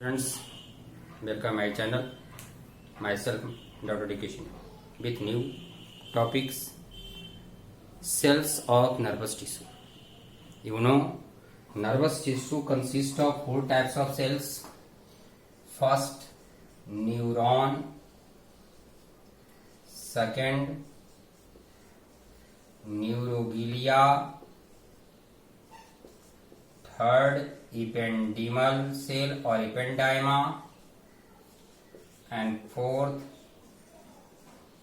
Friends, welcome my channel. Myself, Dr. D. Kishan, with new topics. Cells of nervous tissue. You know, nervous tissue consists of four types of cells. First, neuron. Second, neuroglia. Third, ependymal cell or ependyma, and fourth,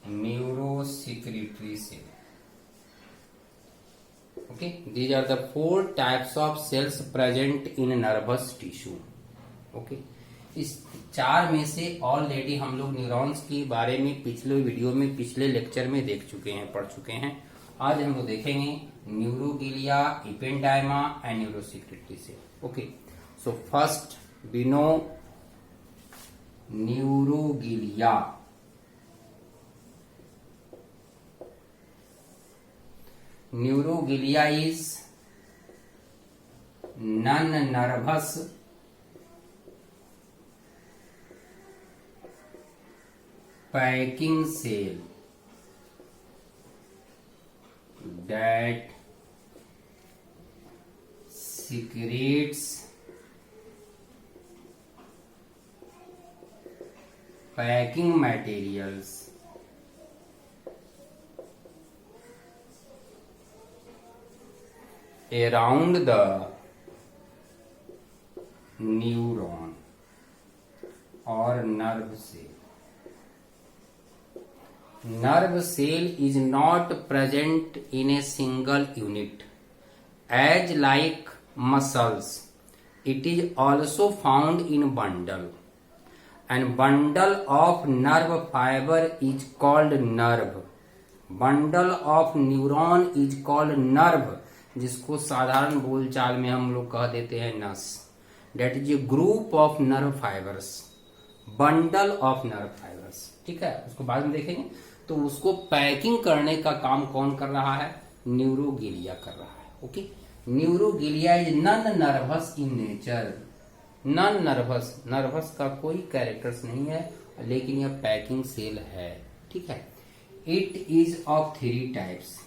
neurosecretory cell. Okay, these are the four types of cells present in nervous tissue. Okay, इस चार में से already हम लोग neurons के बारे में पिछले वीडियो में पिछले लेक्चर में देख चुके हैं, पढ़ चुके हैं. आज हम लोग देखेंगे neuroglia, ependyma and neurosecretory cell. Okay, so first we know neuroglia. Neuroglia is non nervous packing cell that secretes packing materials around the neuron or nerve cell. Nerve cell is not present in a single unit. As like muscles, it is also found in bundle. And bundle of nerve fiber is called nerve. Bundle of neuron is called nerve, जिसको साधारण बोलचाल में हम लोग कह देते हैं नस. That is a group of nerve fibers. Bundle of nerve fibers. ठीक है, उसको बाद में देखेंगे. तो उसको पैकिंग करने का काम कौन कर रहा है? न्यूरोगिलिया कर रहा है. Okay, neuroglia is non nervous in nature. Non nervous, nervous का कोई कैरेक्टर्स नहीं है, लेकिन यह पैकिंग सेल है. ठीक है. It is of three types.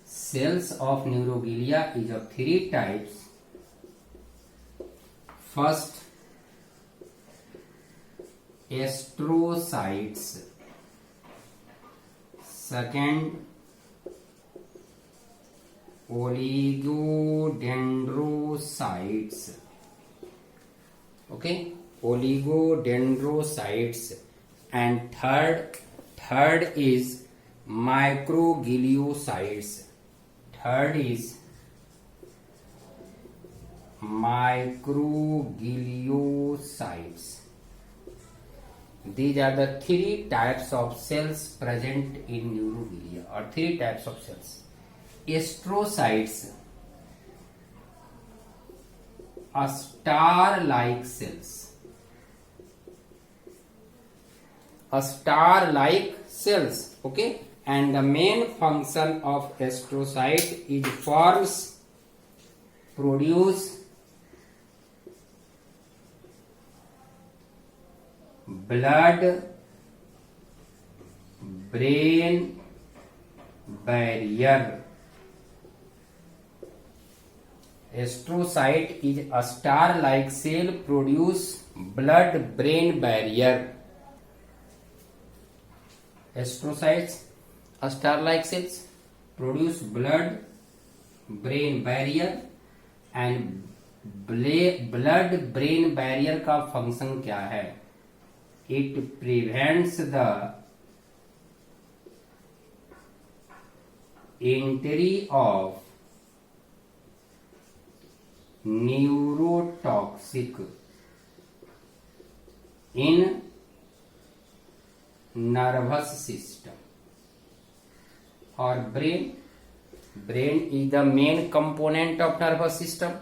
Cells of neuroglia is of three types. First, astrocytes. Second, oligodendrocytes. Okay, oligodendrocytes. And third is microgliocytes. Third is microgliocytes. These are the three types of cells present in neurogilia, or three types of cells. Astrocytes, a star-like cells. A star-like cells, okay? And the main function of astrocyte is produce blood brain barrier. Astrocyte is a star-like cell produce blood brain barrier. Astrocytes, a star-like cells, produce blood brain barrier. And blood brain barrier का function क्या है? It prevents the entry of neurotoxic in nervous system or brain. Brain is the main component of nervous system.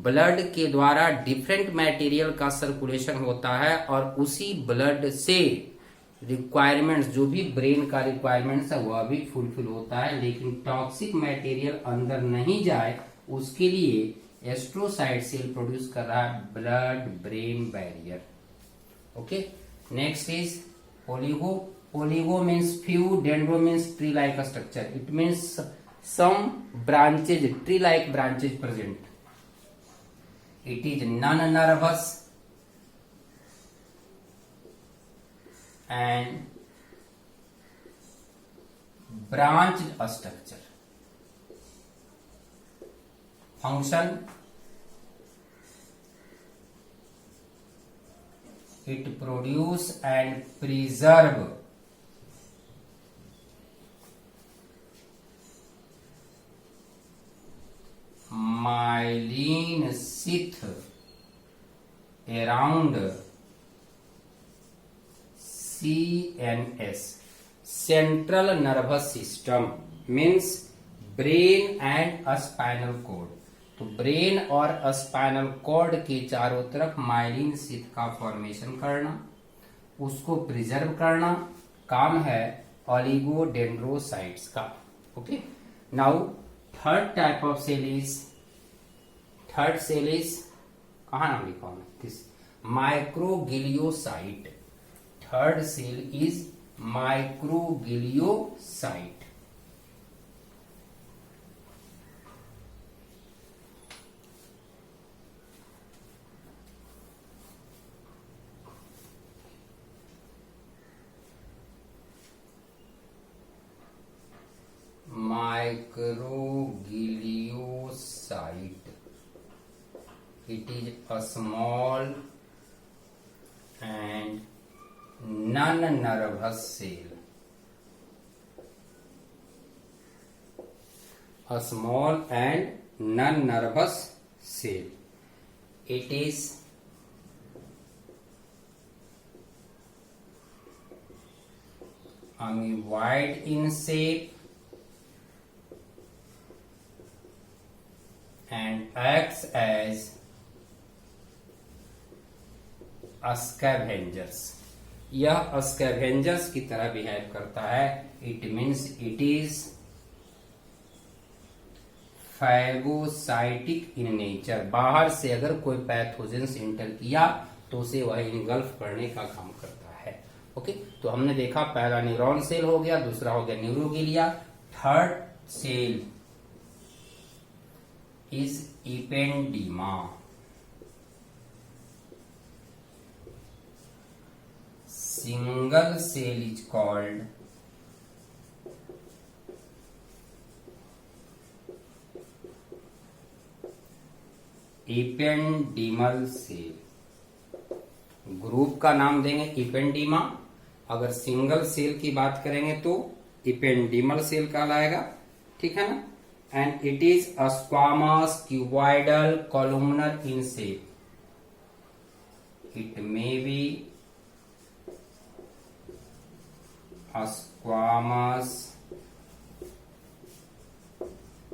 Blood के द्वारा different material का circulation होता है और उसी ब्लड से रिक्वायरमेंट्स, जो भी ब्रेन का रिक्वायरमेंट्स है वह भी फुलफिल होता है. लेकिन टॉक्सिक मटेरियल अंदर नहीं जाए उसके लिए एस्ट्रोसाइट सेल प्रोड्यूस कर रहा है blood brain barrier. Okay, next is oligo. Oligo means few, dendro means tree like structure, it means some branches, tree like branches present. It is non-nervous and branched structure. Function: it produce and preserve myelin sheath around CNS, central nervous system, means brain and spinal cord. तो brain और spinal cord के चारों तरफ myelin sheath का formation करना, उसको preserve करना काम है ओलिगोडेंड्रोसाइट्स का। Okay, now third type of cell is, third cell is, कहा नाम लिखा हूं this, microgliocyte. Third cell is microgliocyte. Microgliosite. It is a small and non-nervous cell. A small and non-nervous cell. It is amoeboid in shape and acts as scavengers. यह scavengers की तरह behave करता है। It means it is phagocytic in nature. बाहर से अगर कोई pathogens inter किया तो उसे वह इनगल्फ करने का काम करता है। ओके, तो हमने देखा पहला न्यूरॉन सेल हो गया, दूसरा हो गया neuroglia, third cell is ependyma. Single cell is called ependymal cell. Group का नाम देंगे इपेंडिमा। अगर सिंगल सेल की बात करेंगे तो इपेंडिमल सेल कहलाएगा, ठीक है ना। And it is a squamous, cuboidal, columnar in shape. It may be a squamous,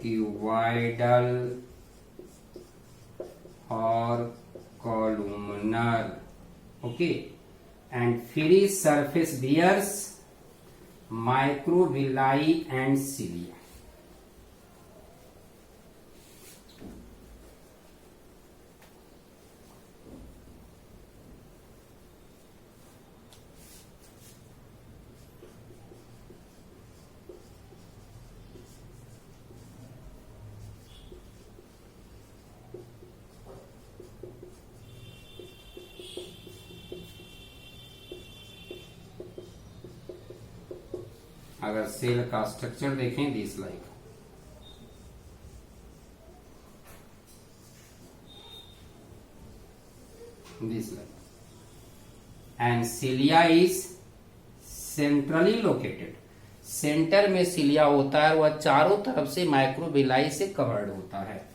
cuboidal, or columnar. Okay, and free surface bears microvilli and cilia. अगर सेल का स्ट्रक्चर देखें this like, and cilia is centrally located. Centre में cilia होता है, वह चारों तरफ से माइक्रोविलाई से कवर्ड होता है।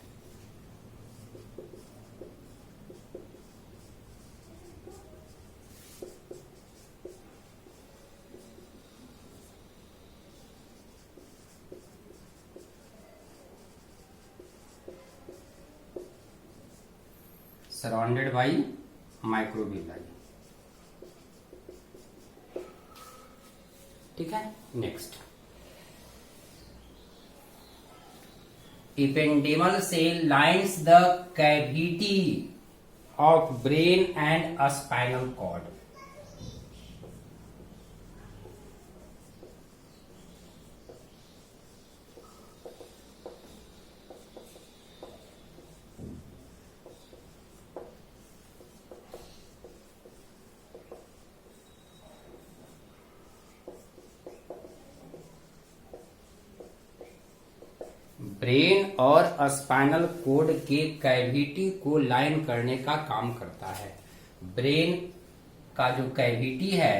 सराउंडेड बाई माइक्रोविलाई, ठीक है। Next ependymal cell lines the cavity of brain and a spinal cord. Brain और स्पाइनल कोड के कैविटी को लाइन करने का काम करता है। ब्रेन का जो कैविटी है,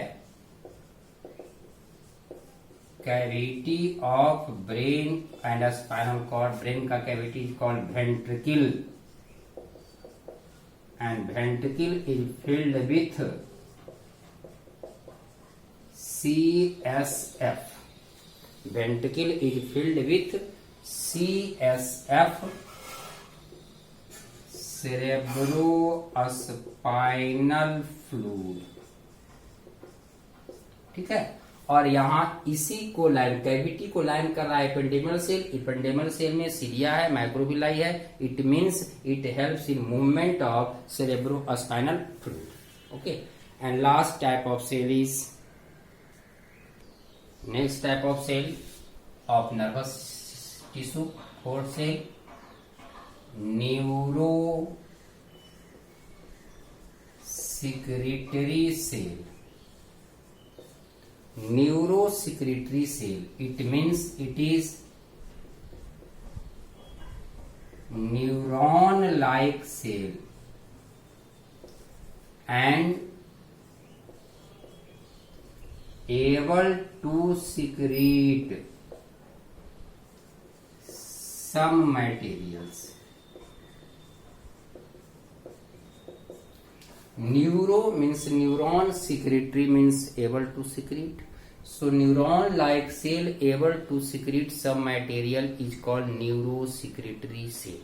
cavity of brain and spinal cord, brain का cavity is called ventricle and ventricle is filled with CSF. Ventricle is filled with CSF, cerebrospinal fluid. ठीक है, और यहाँ इसी को लाइन, कैविटी को लाइन कर रहा है एपेंडेमल सेल। एपेंडेमल सेल में सीलिया है, माइक्रोविलाई है। It means it helps in movement of cerebrospinal fluid. Okay, and last type of cell is, next type of cell of nervous tissue, fourth cell, neurosecretory cell. Neurosecretory cell, it means it is neuron like cell and able to secrete some materials. Neuro means neuron, secretory means able to secrete. So neuron like cell able to secrete some material is called neurosecretory cell.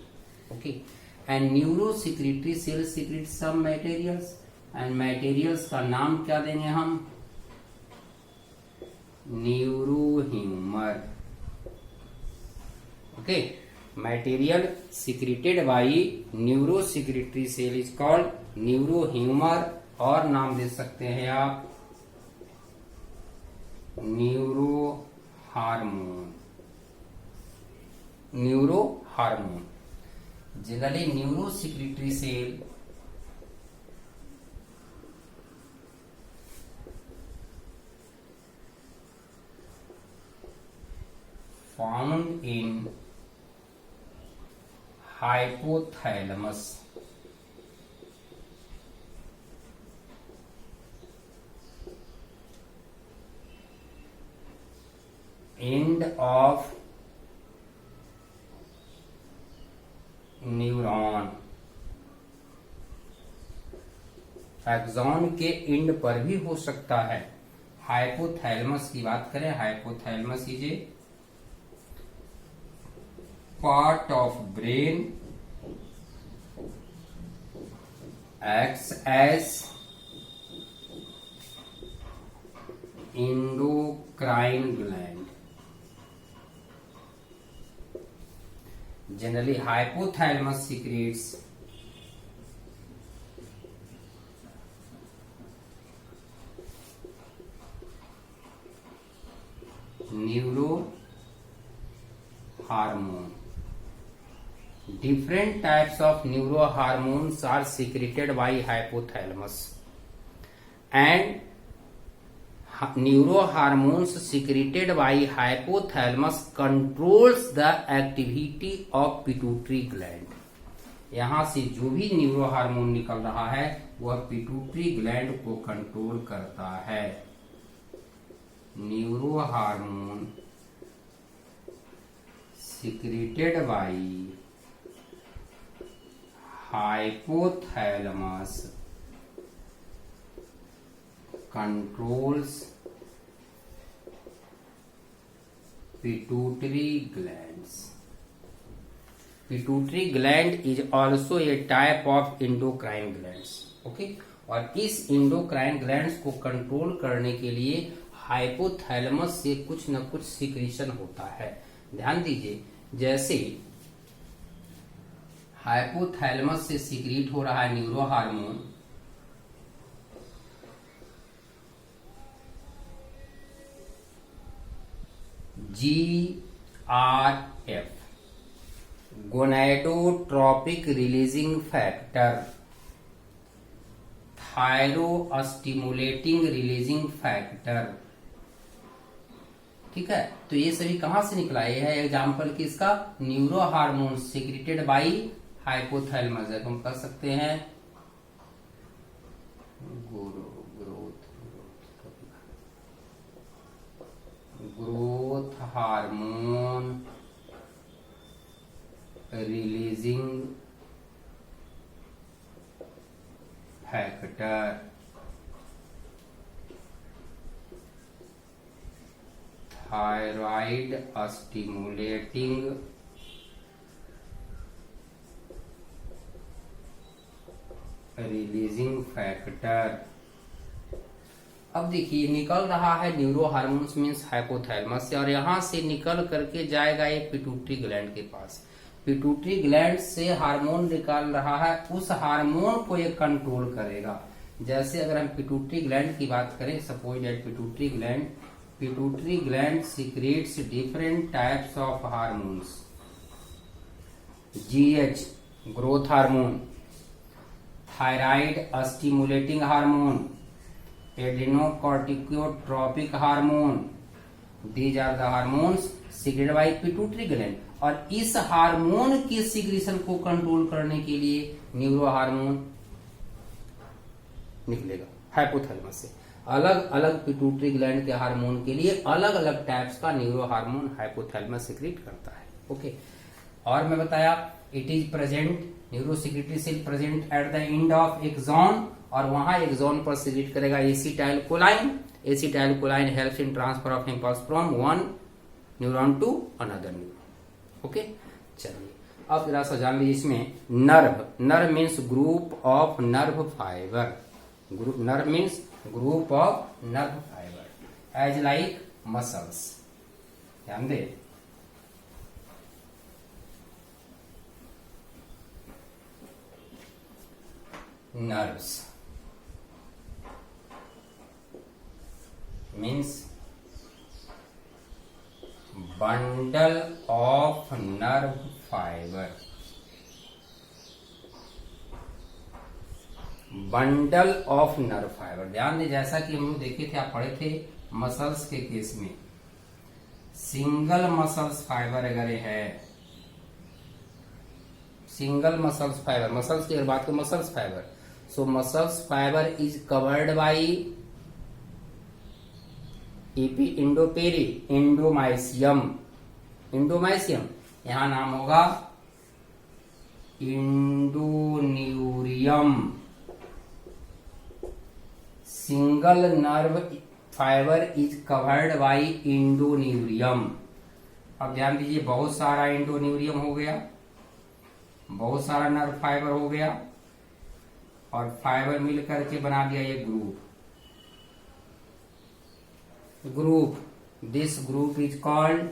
Okay, and neurosecretory cell secretes some materials, and materials का नाम क्या देंगे हम? Neurohumor. Okay, material secreted by neurosecretory cell is called neurohumor, और नाम दे सकते हैं आप neurohormone. Neurohormone generally neurosecretory cell found in hypothalamus. End of neuron. Axon के एंड पर भी हो सकता है. हाइपोथैलेमस की बात करें, hypothalamus is a part of brain, acts as endocrine gland. Generally hypothalamus secretes neurohormone. Different types of neurohormones are secreted by hypothalamus, and neurohormones secreted by hypothalamus controls the activity of pituitary gland. यहाँ से जो भी न्यूरोहार्मोन निकल रहा है वह pituitary gland को control करता है. न्यूरोहार्मोन secreted by hypothalamus controls pituitary glands. Pituitary gland is also a type of endocrine glands. Okay, और इस endocrine glands को कंट्रोल करने के लिए हाइपोथैलेमस से कुछ न कुछ सिक्रीशन होता है. ध्यान दीजिए, जैसे हाइपोथैलेमस से सीक्रेट हो रहा है neuro hormone GRF, gonadotropic releasing factor, thyrostimulating releasing factor. ठीक है, तो ये सभी कहां से निकला? ये है एग्जाम्पल किसका? Neuro hormone secreted by hypothalamus. हम कह सकते हैं growth hormone releasing factor, thyroid stimulating releasing factor. अब देखिए निकल रहा है न्यूरो हार्मोन्स मीन्स हाइपोथैलेमस से, और यहां से निकल करके जाएगा ये पिट्यूटरी ग्लैंड के पास। पिट्यूटरी ग्लैंड से हार्मोन निकाल रहा है, उस हार्मोन को ये कंट्रोल करेगा। जैसे अगर हम पिट्यूटरी ग्लैंड की बात करें, suppose that pituitary gland secretes different types of hormones. GH growth hormone, thyroid stimulating hormone, adenocorticotropic hormone, these are the hormones secreted by pituitary gland. और इस हार्मोन के सीक्रेशन को कंट्रोल करने के लिए न्यूरो हार्मोन निकलेगा हाइपोथैलेमस से। अलग अलग पिट्यूटरी ग्लैंड के हार्मोन के लिए अलग अलग टाइप्स का न्यूरो हार्मोन हाइपोथैलेमस सीक्रेट करता है। ओके, और मैं बताया it is present, neurosecretory cell present at the end of axon, और वहां एक्सॉन पर सीक्रेट करेगा acetylcholine. Acetylcholine helps in transfer of impulse from one neuron to another neuron. Okay, चलिए अब जरा सा जान लीजिए इसमें nerve means group of nerve fibre. Nerve means group of nerve fibre as like muscles. ध्यान दे, nerves means bundle of nerve fiber, bundle of nerve fibre. ध्यान दें, जैसा कि हम लोग देखे थे, आप पढ़े थे मसल्स के केस में सिंगल मसल्स फाइबर अगर है, सिंगल मसल्स फाइबर, मसल्स की अगर बात करें muscles fibre, so muscles fibre is covered by epi endoperi endomysium. Endomysium यहां नाम होगा endoneurium. Single nerve fibre is covered by endoneurium. अब ध्यान दीजिए, बहुत सारा इंडोन्यूरियम हो गया, बहुत सारा नर्व फाइबर हो गया, और फाइबर मिल करके बना दिया ये group. This group is called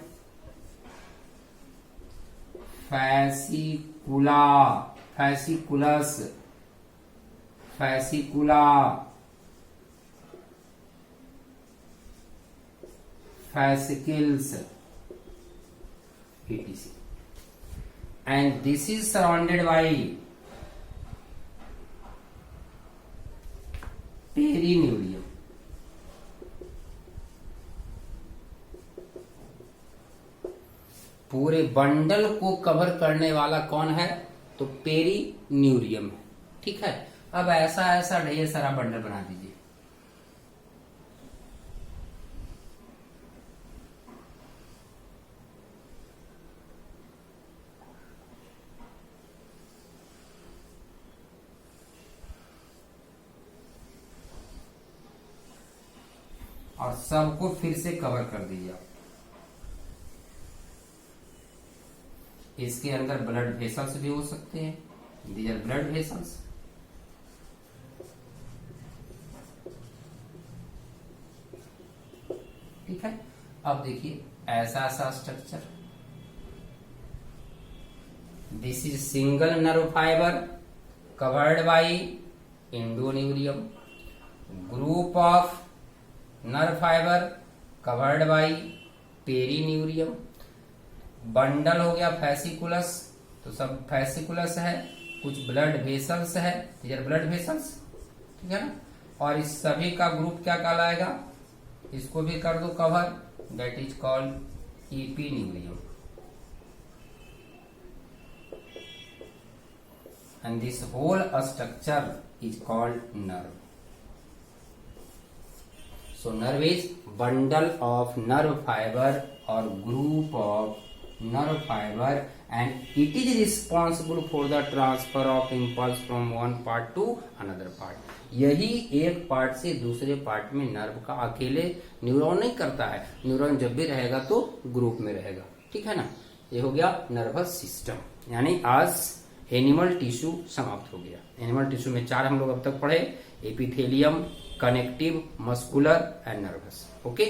fascicula, fasciculus, fascicula, fascicles etc, and this is surrounded by perineurium. पूरे बंडल को कवर करने वाला कौन है? तो पेरिन्यूरियम है। ठीक है, अब ऐसा ऐसा ढेर सारा बंडल बना दीजिए। और सबको फिर से कवर कर दीजिए आप। इसके अंदर ब्लड वेसल्स भी हो सकते हैं, दीज आर ब्लड वेसल्स। ठीक है, अब देखिए ऐसा ऐसा structure, This is single nerve fiber covered by endoneurium. Group of nerve fiber covered by perineurium. Bundle हो गया फैसिकुलस, तो सब फैसिकुलस है, कुछ ब्लड वेसल्स है, ये ब्लड वेसल्स, ठीक है ना। और इस सभी का ग्रुप क्या कहलाएगा, इसको भी कर दो cover, that is called epineurium. And this whole structure is called nerve. So nerve is bundle of nerve fiber or group of nerve fiber, and it is responsible for the transfer of impulse from one part to another part. यही एक part से दूसरे part में nerve का अकेले neuron नहीं करता है, न्यूरॉन जब भी रहेगा तो ग्रुप में रहेगा, ठीक है ना। ये हो गया नर्वस सिस्टम, यानी आज एनिमल टिश्यू समाप्त हो गया। एनिमल टिश्यू में 4 हम लोग अब तक पढ़े, epithelium, connective, muscular and nervous. Okay.